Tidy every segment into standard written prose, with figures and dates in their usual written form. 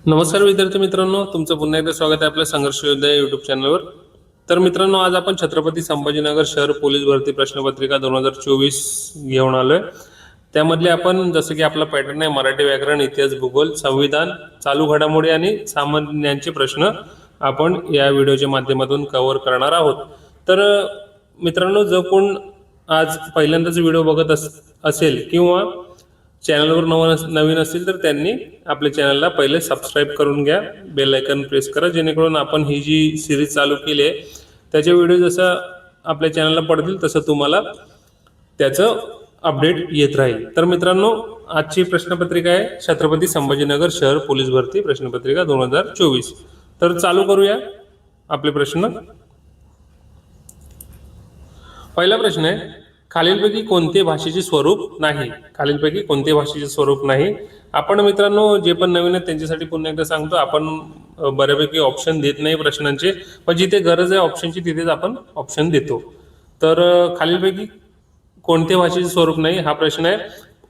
नमस्कार विद्यार्थी मित्रांनो, तुमचं पुन्हा एकदा स्वागत आहे आपल्या संघर्ष योद्धा यूट्यूब चॅनलवर. तर मित्रांनो, आज आपण छत्रपती संभाजीनगर शहर पोलीस भरती प्रश्नपत्रिका 2024 घेऊन आलोय. त्यामधले आपण जसं की आपला पॅटर्न आहे मराठी व्याकरण, इतिहास, भूगोल, संविधान, चालू घडामोडी आणि सामान्यांचे प्रश्न आपण या व्हिडिओच्या माध्यमातून कव्हर करणार आहोत. तर मित्रांनो, जो कोण आज पहिल्यांदाच व्हिडिओ बघत असेल किंवा चॅनलवर नवीन असतील तर त्यांनी आपल्या चॅनलला पहिले सबस्क्राईब करून घ्या, बेल आयकॉन प्रेस करा, जेणेकरून आपण ही जी सिरीज चालू केली आहे त्याचे व्हिडिओ जसं आपल्या चॅनलला पडतील तसं तुम्हाला त्याचं अपडेट येत राहील. तर मित्रांनो, आजची प्रश्नपत्रिका आहे छत्रपती संभाजीनगर शहर पोलीस भरती प्रश्नपत्रिका 2024. तर चालू करूया आपले प्रश्न. पहिला प्रश्न आहे, खालीलपैकी कोणते भाषेचे स्वरूप नाही? खालीलपैकी कोणते भाषेचे स्वरूप नाही? आपण मित्रांनो जे पण नवीन आहेत त्यांच्यासाठी पुन्हा एकदा सांगतो, आपण बऱ्यापैकी ऑप्शन देत नाही प्रश्नांचे, पण जिथे गरज आहे ऑप्शनची तिथेच आपण ऑप्शन देतो. तर खालीलपैकी कोणते भाषेचे स्वरूप नाही हा प्रश्न आहे.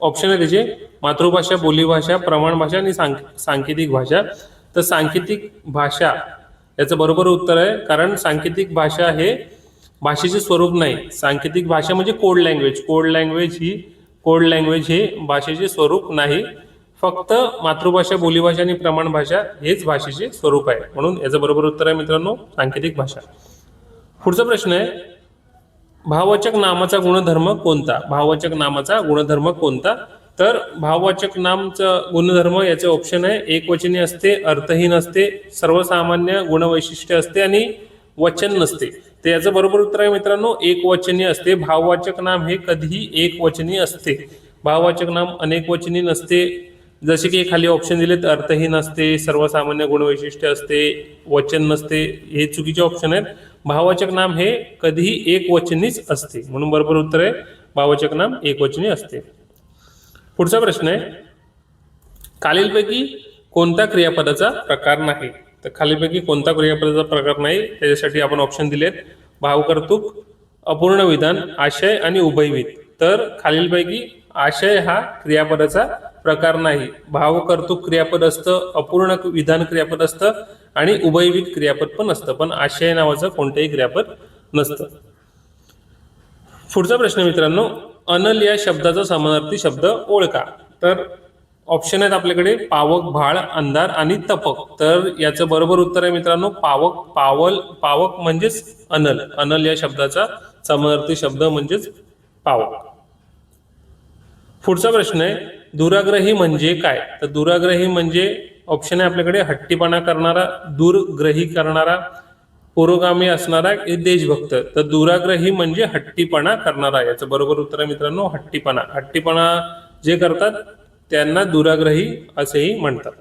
ऑप्शन आहे त्याचे मातृभाषा, बोलीभाषा, प्रमाण भाषा आणि सांकेतिक भाषा. तर सांकेतिक भाषा याचं बरोबर उत्तर आहे, कारण सांकेतिक भाषा हे भाषेचे स्वरूप नाही. सांकेतिक भाषा म्हणजे कोड लँग्वेज. कोड लँग्वेज हे भाषेचे स्वरूप नाही. फक्त मातृभाषा, बोलीभाषा आणि प्रमाण भाषा हेच भाषेचे स्वरूप आहे. म्हणून याचं बरोबर उत्तर आहे मित्रांनो सांकेतिक भाषा. पुढचा प्रश्न आहे, भाववाचक नामाचा गुणधर्म कोणता? भाववाचक नामाचा गुणधर्म कोणता? तर भाववाचक नामचा गुणधर्म याचे ऑप्शन आहे एकवचनी असते, अर्थहीन असते, सर्वसामान्य गुणवैशिष्ट्य असते आणि वचन नसते. तर याचं बरोबर उत्तर आहे मित्रांनो एकवचनी असते. भाववाचक नाम हे कधीही एकवचनी असते. भाववाचक नाम अनेकवचनी नसते. जसे की खाली ऑप्शन दिलेत, अर्थहीन असते, सर्वसामान्य गुणवैशिष्ट्य असते, वचन नसते, हे चुकीचे ऑप्शन आहेत. भाववाचक नाम हे कधीही एकवचनीच असते. म्हणून बरोबर उत्तर आहे भाववाचक नाम एकवचनी असते. पुढचा प्रश्न आहे, खालीलपैकी कोणता क्रियापदाचा प्रकार नाही? तर खालीलपैकी कोणता क्रियापदाचा प्रकार नाही त्याच्यासाठी आपण ऑप्शन दिलेत भावकर्तृक, अपूर्ण विधान, आशय आणि उभयविध. तर खालीलपैकी आशय हा क्रियापदाचा प्रकार नाही. भावकर्तृक क्रियापद असतं, अपूर्ण विधान क्रियापद असतं आणि उभयविध क्रियापद पण असतं, पण आशय नावाचं कोणतेही क्रियापद नसतं. पुढचा प्रश्न मित्रांनो, अनल या शब्दाचा समानार्थी शब्द ओळखा. तर ऑप्शन आहेत आपल्याकडे पावक, भाळ, अंधार आणि तपक. तर याचं बरोबर उत्तर आहे मित्रांनो पावक. पावक म्हणजेच अनल. अनल या शब्दाचा समानार्थी शब्द म्हणजेच पावक. पुढचा प्रश्न आहे, दुराग्रही म्हणजे काय? तर दुराग्रही म्हणजे ऑप्शन आहे आपल्याकडे हट्टीपणा करणारा, दूरग्रही करणारा, पुरोगामी असणारा, देशभक्त. तर दुराग्रही म्हणजे हट्टीपणा करणारा. याचं बरोबर उत्तर आहे मित्रांनो हट्टीपणा. हट्टीपणा जे करतात त्यांना दुराग्रही असेही म्हणतात.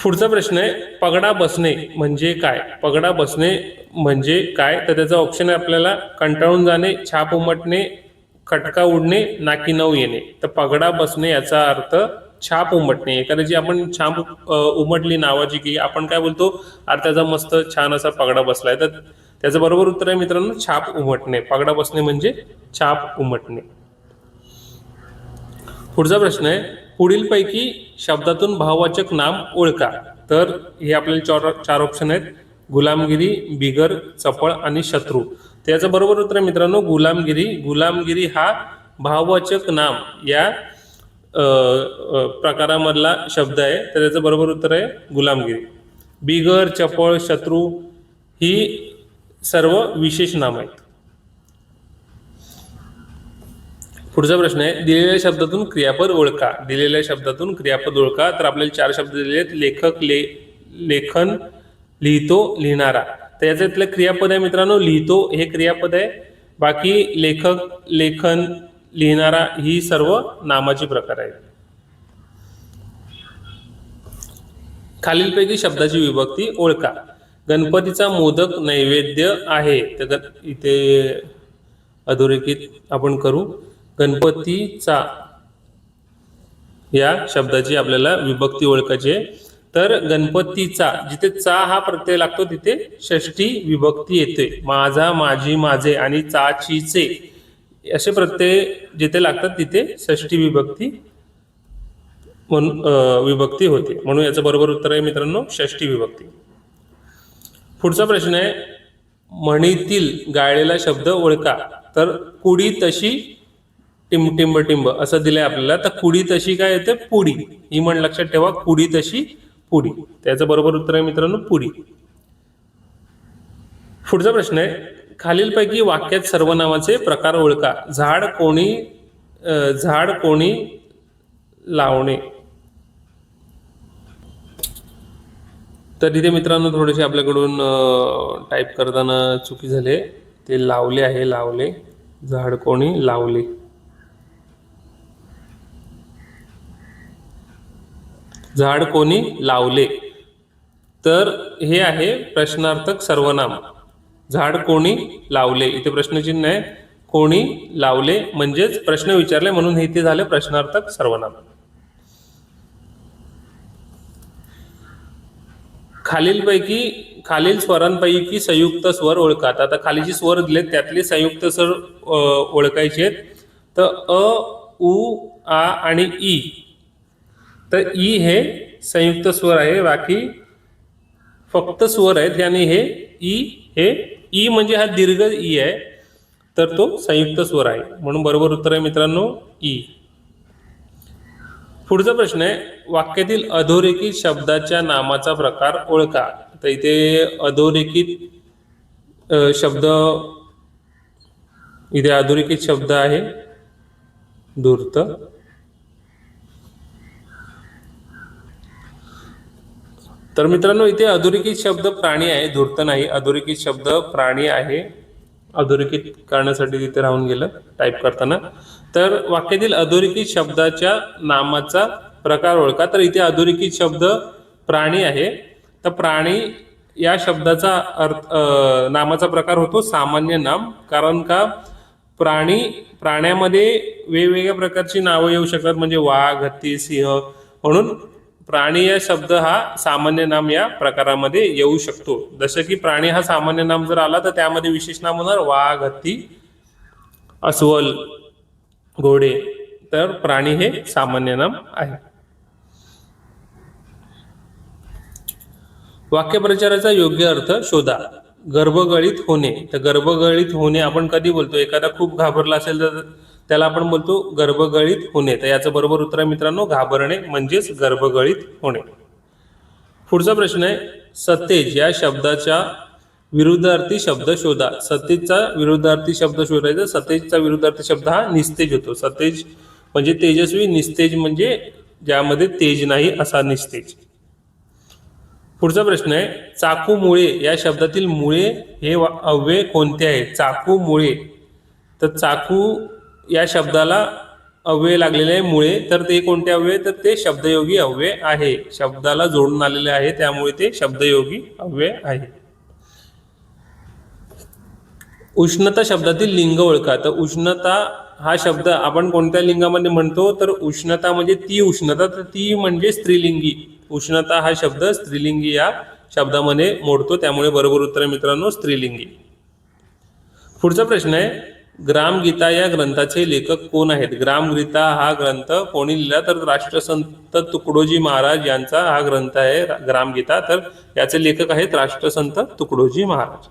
पुढचा प्रश्न आहे, पगडा बसणे म्हणजे काय? पगडा बसणे म्हणजे काय? तर त्याचा ऑप्शन आहे आपल्याला कंटाळून जाणे, छाप उमटणे, खटका उडणे, नाकी नऊ येणे. तर पगडा बसणे याचा अर्थ छाप उमटणे. एखाद्याची आपण छाप उमटली नावाची की आपण काय बोलतो, अरे त्याचा मस्त छान असा पगडा बसलाय. तर त्याचं बरोबर उत्तर आहे मित्रांनो छाप उमटणे. पगडा बसणे म्हणजे छाप उमटणे. पुढचा प्रश्न आहे, पुढीलपैकी शब्दातून भाववाचक नाम ओळखा. तर हे आपल्याला चार ऑप्शन आहेत गुलामगिरी, बिगर, चपळ आणि शत्रू. तर याचं बरोबर उत्तर आहे मित्रांनो गुलामगिरी. गुलामगिरी हा भाववाचक नाम या प्रकारामधला शब्द आहे. तर याचं बरोबर उत्तर आहे गुलामगिरी. बिगर, चपळ, शत्रू ही सर्व विशेष नाम आहेत. पुढचा प्रश्न आहे, दिलेल्या शब्दातून क्रियापद ओळखा. दिलेल्या शब्दातून क्रियापद ओळखा. तर आपल्याला चार शब्द दिले आहेत लेखक, लेखन, लिहितो, लिहिणारा. तर याच्यातलं क्रियापद आहे मित्रांनो लिहितो हे क्रियापद आहे. बाकी लेखक, लेखन, लिहिणारा ही सर्व नामाची प्रकार आहेत. खालीलपैकी शब्दाची विभक्ती ओळखा. गणपतीचा मोदक नैवेद्य आहे. तर इथे अधोरेखित आपण करू. गणपतीचा या शब्दाची आपल्याला विभक्ती ओळखायची आहे. तर गणपतीचा जिथे चा हा प्रत्यय लागतो तिथे षष्ठी विभक्ती येते. माझा, माझी, माझे आणि चाचीचे असे प्रत्यय जिथे लागतात तिथे षष्ठी विभक्ती म्हणून विभक्ती होते, म्हणून याचं बरोबर उत्तर आहे मित्रांनो षष्ठी विभक्ती. पुढचा प्रश्न आहे, म्हणीतील गाळलेला शब्द ओळखा. तर कुडी तशी टिंब टिंब असं दिलंय आपल्याला. तर कुडी तशी काय येते? पुडी. ही म्हण लक्षात ठेवा, कुडी तशी पुडी. त्याचं बरोबर उत्तर आहे मित्रांनो पुडी. पुढचा प्रश्न आहे, खालीलपैकी वाक्यात सर्वनामाचे प्रकार ओळखा. झाड कोणी लावणे. तर इथे मित्रांनो थोडेसे आपल्याकडून टाईप करताना चुकी झाले. ते लावले आहे, लावले. झाड कोणी लावले. झाड कोणी लावले. तर हे आहे प्रश्नार्थक सर्वनाम. झाड कोणी लावले, इथे प्रश्नचिन्ह आहे. कोणी लावले म्हणजेच प्रश्न विचारले, म्हणून इथे झाले प्रश्नार्थक सर्वनाम. खालील स्वरांपैकी संयुक्त स्वर ओळखा. आता खाली जे स्वर दिलेत त्यातले संयुक्त स्वर ओळखायचे आहेत. तर अ, उ, आ आणि ई. तर ई हे संयुक्त स्वर आहे, बाकी फक्त स्वर आहेत. आणि हे ई म्हणजे हा दीर्घ ई आहे, तर तो संयुक्त स्वर आहे, म्हणून बरोबर उत्तर आहे मित्रांनो ई. पुढचा प्रश्न आहे, वाक्यातील अधोरेखित शब्दाच्या नामाचा प्रकार ओळखा. तर इथे अधोरेखित शब्द आहे धूर्त. तर मित्रांनो इथे अधोरेखित शब्द प्राणी आहे, धूर्त नाही. अधोरेखित शब्द प्राणी आहे, अधोरेखित करण्यासाठी तिथे राहून गेलं टाईप करताना. तर वाक्यातील अधोरेखित शब्दाच्या नामाचा प्रकार ओळखा. तर इथे अधोरेखित शब्द प्राणी आहे. तर प्राणी या शब्दाचा नामाचा प्रकार होतो सामान्य नाम. कारण का प्राण्यामध्ये वेगवेगळ्या प्रकारची नावं येऊ शकतात, म्हणजे वाघ, हत्ती, सिंह. म्हणून प्राणी या शब्द हा सामान्य नाम या प्रकारामध्ये येऊ शकतो. जसं की प्राणी हा सामान्य नाम जर आला तर त्यामध्ये विशेष नाम होणार वाघ, हत्ती, अस्वल, घोडे. तर प्राणी हे सामान्य नाम आहे. वाक्यप्रचाराचा योग्य अर्थ शोधा. गर्भगळीत होणे. तर गर्भगळीत होणे आपण कधी बोलतो? एखादा खूप घाबरला असेल तर त्याला आपण बोलतो गर्भगळीत होणे. तर याचं बरोबर उत्तर आहे मित्रांनो घाबरणे, म्हणजेच गर्भगळीत होणे. पुढचा प्रश्न आहे, सतेज या शब्दाच्या विरुद्धार्थी शब्द शोधा. सतेजचा विरुद्धार्थी शब्द शोधायचा. सतेजचा विरुद्धार्थी शब्द हा निस्तेज होतो. सतेज म्हणजे तेजस्वी, निस्तेज म्हणजे ज्यामध्ये तेज नाही असा निस्तेज. पुढचा प्रश्न आहे, चाकू मुळे या शब्दातील मुळे हे अव्यय कोणते आहे? चाकू मुळे. तर चाकू या शब्दाला अव्यय लागलेले आहे मुळे. तर ते कोणते अव्यय? तर ते शब्दयोगी अव्यय आहे. शब्दाला जोडून आलेले आहे, त्यामुळे ते शब्दयोगी अव्यय आहे. उष्णता शब्दातील लिंग ओळखा. तर उष्णता हा शब्द आपण कोणत्या लिंगामध्ये म्हणतो? तर उष्णता म्हणजे ती उष्णता. तर ती म्हणजे स्त्रीलिंगी. उष्णता हा शब्द स्त्रीलिंगी या शब्दामध्ये मोडतो, त्यामुळे बरोबर उत्तर आहे मित्रांनो स्त्रीलिंगी. पुढचा प्रश्न आहे, ग्रामगीता या ग्रंथाचे लेखक कोण आहेत? ग्रामगीता हा ग्रंथ कोणी लिहिला? तर राष्ट्रसंत तुकडोजी महाराज यांचा हा ग्रंथ आहे ग्रामगीता. तर याचे लेखक आहेत राष्ट्रसंत तुकडोजी महाराज.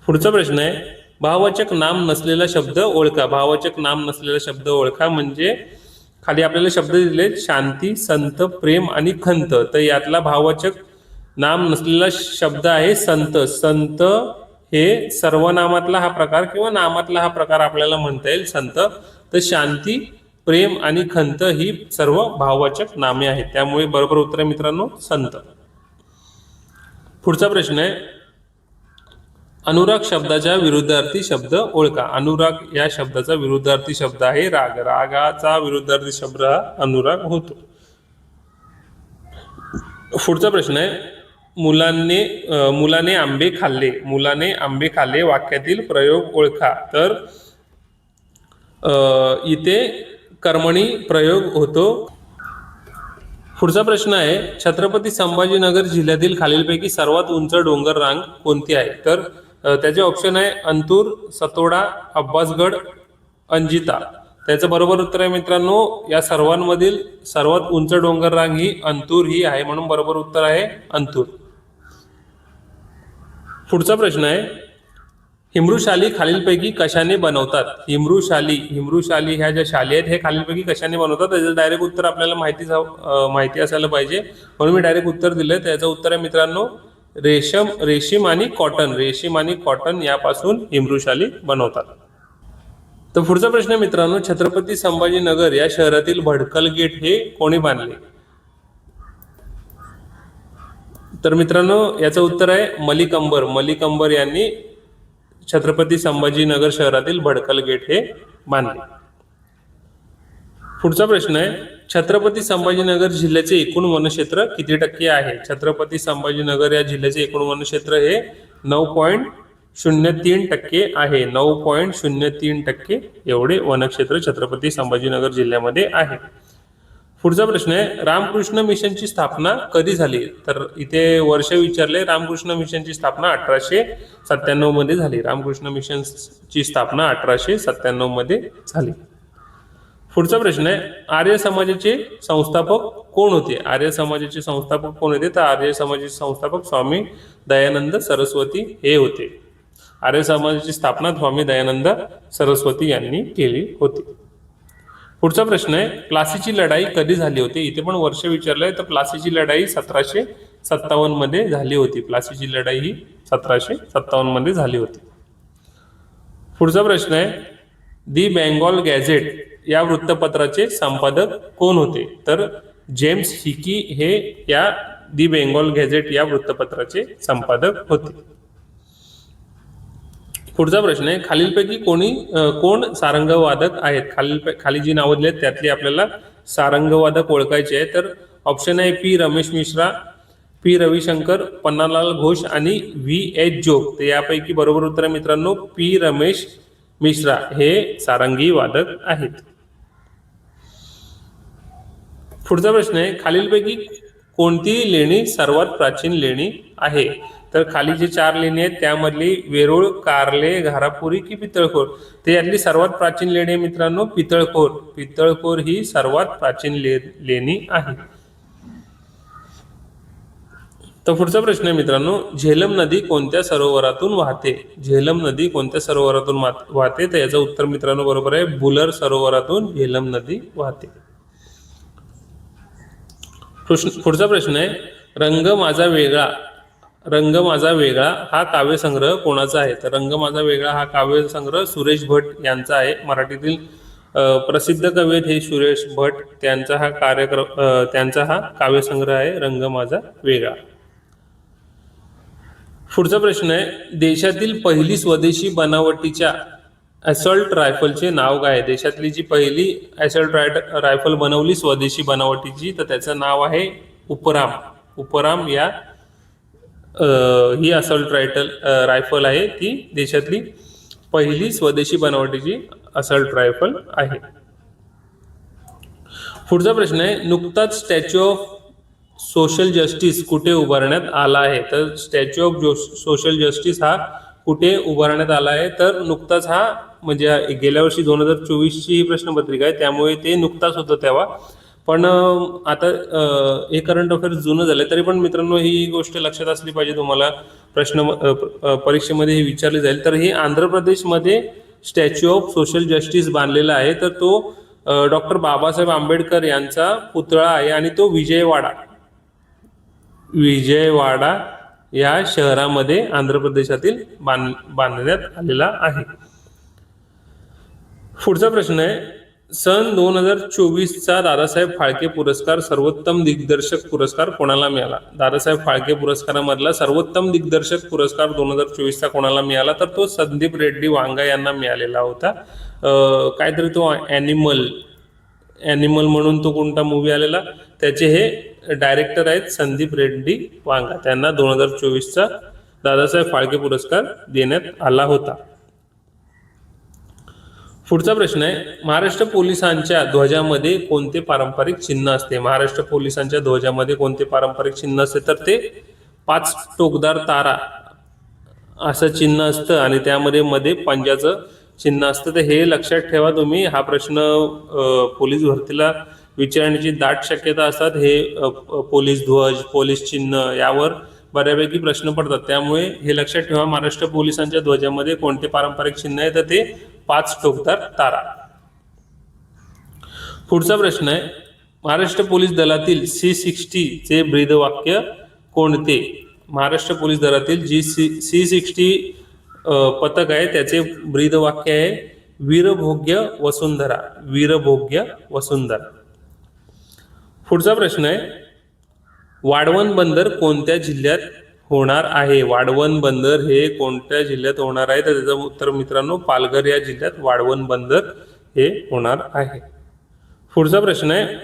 पुढचा प्रश्न आहे, भाववाचक नाम नसलेला शब्द ओळखा. भाववाचक नाम नसलेला शब्द ओळखा म्हणजे खाली आपल्याला शब्द दिले शांती, संत, प्रेम आणि खंत. तर यातला भाववाचक नाम नसलेला शब्द आहे संत. संत हे सर्वनामातला हा प्रकार किंवा नामातला हा प्रकार आपल्याला म्हणता येईल संत. तर शांती, प्रेम आणि खंत ही सर्व भाववाचक नामे आहेत, त्यामुळे बरोबर उत्तर आहे मित्रांनो संत. पुढचा प्रश्न आहे, अनुराग शब्दाच्या विरुद्धार्थी शब्द ओळखा. अनुराग या शब्दाचा विरुद्धार्थी शब्द आहे राग. रागाचा विरुद्धार्थी शब्द हा अनुराग होतो. पुढचा प्रश्न आहे, मुलाने आंबे खाल्ले. मुलाने आंबे खाल्ले वाक्यातील प्रयोग ओळखा. तर इथे कर्मणी प्रयोग होतो. पुढचा प्रश्न आहे, छत्रपती संभाजीनगर जिल्ह्यातील खालीलपैकी सर्वात उंच डोंगर रांग कोणती आहे? तर त्याचे ऑप्शन आहे अंतूर, सतोडा, अब्बासगड, अंजिता. त्याचं बरोबर उत्तर आहे मित्रांनो, या सर्वांमधील सर्वात उंच डोंगर रांग ही अंतूर ही आहे, म्हणून बरोबर उत्तर आहे अंतूर. पुढचा प्रश्न आहे, हिमृशाली खालीलपैकी कशाने बनवतात? हिमृशाली ह्या ज्या शाली आहेत हे खालीलपैकी कशाने बनवतात? त्याचं डायरेक्ट उत्तर आपल्याला माहिती असायला पाहिजे, म्हणून मी डायरेक्ट उत्तर दिलंय. त्याचं उत्तर आहे मित्रांनो रेशीम आणि कॉटन यापासून हिमृशाली बनवतात. तर पुढचा प्रश्न आहे मित्रांनो, छत्रपती संभाजीनगर या शहरातील भडकल गेट हे कोणी बांधले? तर मित्रांनो याचं उत्तर आहे मलिक अंबर यांनी छत्रपती संभाजीनगर शहरातील भडकल गेट हे बांधले. पुढचा प्रश्न आहे, छत्रपती संभाजीनगर जिल्ह्याचे एकूण वनक्षेत्र किती टक्के आहे? छत्रपती संभाजीनगर या जिल्ह्याचे एकूण वनक्षेत्र हे 9.03% आहे. 9.03% एवढे वनक्षेत्र छत्रपती संभाजीनगर जिल्ह्यामध्ये आहे. पुढचा प्रश्न आहे, रामकृष्ण मिशनची स्थापना कधी झाली? तर इथे वर्ष विचारले. रामकृष्ण मिशनची स्थापना 1897 मध्ये झाली. रामकृष्ण मिशनची स्थापना 1897 मध्ये झाली. पुढचा प्रश्न आहे, आर्य समाजाचे संस्थापक कोण होते? तर आर्य समाजाचे संस्थापक स्वामी दयानंद सरस्वती हे होते. आर्य समाजाची स्थापना स्वामी दयानंद सरस्वती यांनी केली होती. पुढचा प्रश्न आहे, प्लासीची लढाई कधी झाली होती? इथे पण वर्ष विचारलंय. तर प्लासीची लढाई 1757 मध्ये झाली होती. प्लासीची लढाई ही 1757 मध्ये झाली होती. पुढचा प्रश्न आहे, दी बेंगॉल गॅझेट या वृत्तपत्राचे संपादक कोण होते? तर जेम्स हिकी हे या दी बेंगॉल गॅझेट या वृत्तपत्राचे संपादक होते. पुढचा प्रश्न आहे, खालीलपैकी कोण सारंगवादक आहेत? खाली जी नावं दिली आहेत त्यातली आपल्याला सारंगवादक ओळखायचे आहे. तर ऑप्शन आहे पी रमेश मिश्रा, पी रविशंकर, पन्नालाल घोष आणि VH जोग. तर यापैकी बरोबर उत्तर आहे मित्रांनो पी रमेश मिश्रा हे सारंगी वादक आहेत. पुढचा प्रश्न आहे, खालीलपैकी कोणती लेणी सर्वात प्राचीन लेणी आहे? तर खाली जे 4 लेणी आहेत त्यामधली वेरूळ, कारले, घारापुरी की पितळखोर? तर यातली सर्वात प्राचीन लेणी आहे मित्रांनो पितळखोर ही सर्वात प्राचीन लेणी आहे. तर पुढचा प्रश्न आहे मित्रांनो, झेलम नदी कोणत्या सरोवरातून वाहते? तर याचं उत्तर मित्रांनो बरोबर आहे बुलर सरोवरातून झेलम नदी वाहते. पुढचा प्रश्न आहे, रंग माझा वेगळा हा काव्यसंग्रह कोणाचा आहे? तर रंग माझा वेगळा हा काव्यसंग्रह सुरेश भट यांचा आहे. मराठीतील प्रसिद्ध कवी हे सुरेश भट. त्यांचा हा काव्यसंग्रह आहे रंग माझा वेगळा. पुढचा प्रश्न आहे, देशातील पहिली स्वदेशी बनावटीच्या असॉल्ट रायफलचे नाव काय? देशातली जी पहिली असॉल्ट रायफल बनवली स्वदेशी बनावटीची, तर त्याचं नाव आहे उपराम या ही असॉल्ट रायफल आहे. ती देशातली पहिली स्वदेशी बनावटीची असॉल्ट रायफल आहे. पुढचा प्रश्न आहे, नुकताच स्टॅच्यू ऑफ सोशल जस्टिस कुठे उभारण्यात आला आहे? तर स्टॅच्यू ऑफ सोशल जस्टिस हा कुठे उभारण्यात आला आहे? तर नुकताच हा म्हणजे गेल्या वर्षी 2024ची ही प्रश्नपत्रिका आहे, त्यामुळे ते नुकताच होतं तेव्हा. पण आता हे करंट अफेअर्स जुनं झालं, तरी पण मित्रांनो ही गोष्ट लक्षात असली पाहिजे तुम्हाला. परीक्षेमध्ये हे विचारले जाईल. तर हे आंध्र प्रदेशमध्ये स्टॅच्यू ऑफ सोशल जस्टिस बांधलेला आहे. तर तो डॉक्टर बाबासाहेब आंबेडकर यांचा पुतळा आहे आणि तो विजयवाडा या शहरामध्ये आंध्र प्रदेशातील बांधण्यात आलेला आहे. पुढचा प्रश्न आहे, सन 2024चा दादासाहेब फाळके पुरस्कार सर्वोत्तम दिग्दर्शक पुरस्कार कोणाला मिळाला? दादासाहेब फाळके पुरस्कारामधला सर्वोत्तम दिग्दर्शक पुरस्कार 2024चा कोणाला मिळाला? तर तो संदीप रेड्डी वांगा यांना मिळालेला होता. काहीतरी तो ॲनिमल म्हणून तो कोणता मूवी आलेला, त्याचे हे डायरेक्टर आहेत संदीप रेड्डी वांगा. त्यांना 2024चा दादासाहेब फाळके पुरस्कार देण्यात आला होता. पुढचा प्रश्न आहे, महाराष्ट्र पोलिसांच्या ध्वजामध्ये कोणते पारंपरिक चिन्ह असते? महाराष्ट्र पोलिसांच्या ध्वजामध्ये कोणते पारंपरिक चिन्ह असते? तर ते 5 टोकदार तारा असं चिन्ह असतं आणि त्यामध्ये पंजाचं चिन्ह असतं. तर हे लक्षात ठेवा तुम्ही. हा प्रश्न पोलीस भरतीला विचारण्याची दाट शक्यता असतात. हे पोलीस ध्वज, पोलीस चिन्ह यावर बऱ्यापैकी प्रश्न पडतात. त्यामुळे हे लक्षात ठेवा, महाराष्ट्र पोलिसांच्या ध्वजामध्ये कोणते पारंपरिक चिन्ह आहे, तर ते 5 टोकदार तारा. पुढचा प्रश्न आहे, महाराष्ट्र पोलीस दलातील C60 चे ब्रीदवाक्य कोणते? महाराष्ट्र पोलीस दलातील जी C60 पथक आहे त्याचे ब्रीदवाक्य आहे वीरभोग्य वसुंधरा. वीरभोग्य वसुंधरा. पुढचा प्रश्न आहे, वाढवण बंदर कोणत्या जिल्ह्यात होणार आहे? वाढवण बंदर हे कोणत्या जिल्ह्यात होणार आहे? तर त्याचं उत्तर मित्रांनो, पालघर या जिल्ह्यात वाढवण बंदर हे होणार आहे. पुढचा प्रश्न आहे,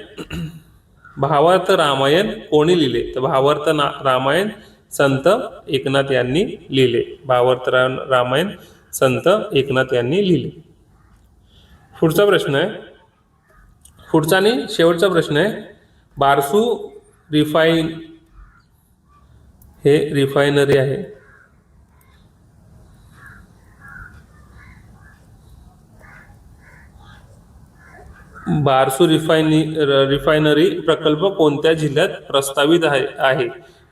भावार्थ रामायण कोणी लिहिले? तर भावार्थ रामायण संत एकनाथ यांनी लिहिले. भावार्थ रामायण संत एकनाथ यांनी लिहिले. पुढचा प्रश्न आहे, पुढचा आणि शेवटचा प्रश्न आहे, बारसू हे रिफायनरी आहे. बारसू रिफायनरी प्रकल्प कोणत्या जिल्ह्यात प्रस्तावित आहे?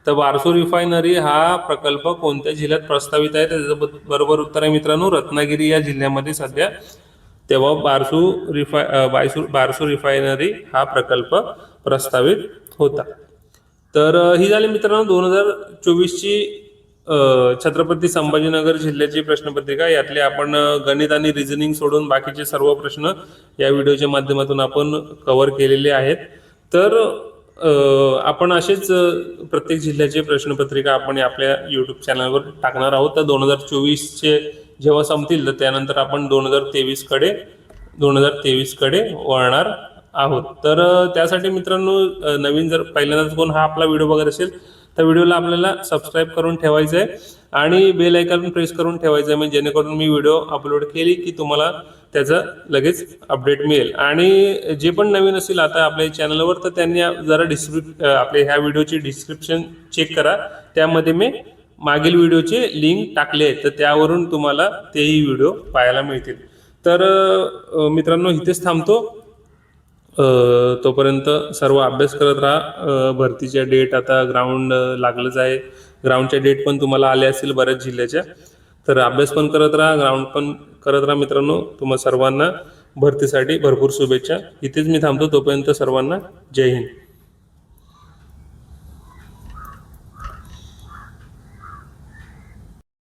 तर बारसू रिफायनरी हा प्रकल्प कोणत्या जिल्ह्यात प्रस्तावित आहे? त्याचं बरोबर उत्तर आहे मित्रांनो, रत्नागिरी या जिल्ह्यामध्ये सध्या तेव्हा बारसू रिफायनरी हा प्रकल्प प्रस्तावित होता. तर ही झाली मित्रांनो 2024ची छत्रपती संभाजीनगर जिल्ह्याची प्रश्नपत्रिका. यातले आपण गणित आणि रिझनिंग सोडून बाकीचे सर्व प्रश्न या व्हिडिओच्या माध्यमातून आपण कव्हर केलेले आहेत. तर आपण असेच प्रत्येक जिल्ह्याचे प्रश्नपत्रिका आपण आपल्या यूट्यूब चॅनलवर टाकणार आहोत. तर 2024चे जेव्हा संपतील तर त्यानंतर आपण 2023 कडे वळणार आहोत. तर त्यासाठी मित्रांनो, नवीन जर पहिल्यांदाच कोण हा आपला व्हिडिओ बघत असेल तर व्हिडिओला आपल्याला सबस्क्राईब करून ठेवायचं आहे आणि बेल आयकॉन प्रेस करून ठेवायचं आहे, म्हणजे जेणेकरून मी व्हिडिओ अपलोड केली की तुम्हाला त्याचं लगेच अपडेट मिळेल. आणि जे पण नवीन असेल आता आपल्या चॅनलवर तर त्यांनी जरा आपल्या ह्या व्हिडिओची डिस्क्रिप्शन चेक करा. त्यामध्ये मी मागील व्हिडिओचे लिंक टाकले आहेत, तर त्यावरून तुम्हाला तेही व्हिडिओ पाहायला मिळतील. तर मित्रांनो, इथेच थांबतो. तोपर्यंत सर्व अभ्यास करत राहा. भरतीच्या डेट आता ग्राउंड लागलंच आहे. ग्राउंडच्या डेट पण तुम्हाला आल्या असतील बऱ्याच जिल्ह्याच्या. तर अभ्यास पण करत राहा, ग्राउंड पण करत राहा मित्रांनो. तुम्हा सर्वांना भरतीसाठी भरपूर शुभेच्छा. इथेच मी थांबतो. तोपर्यंत सर्वांना जय हिंद.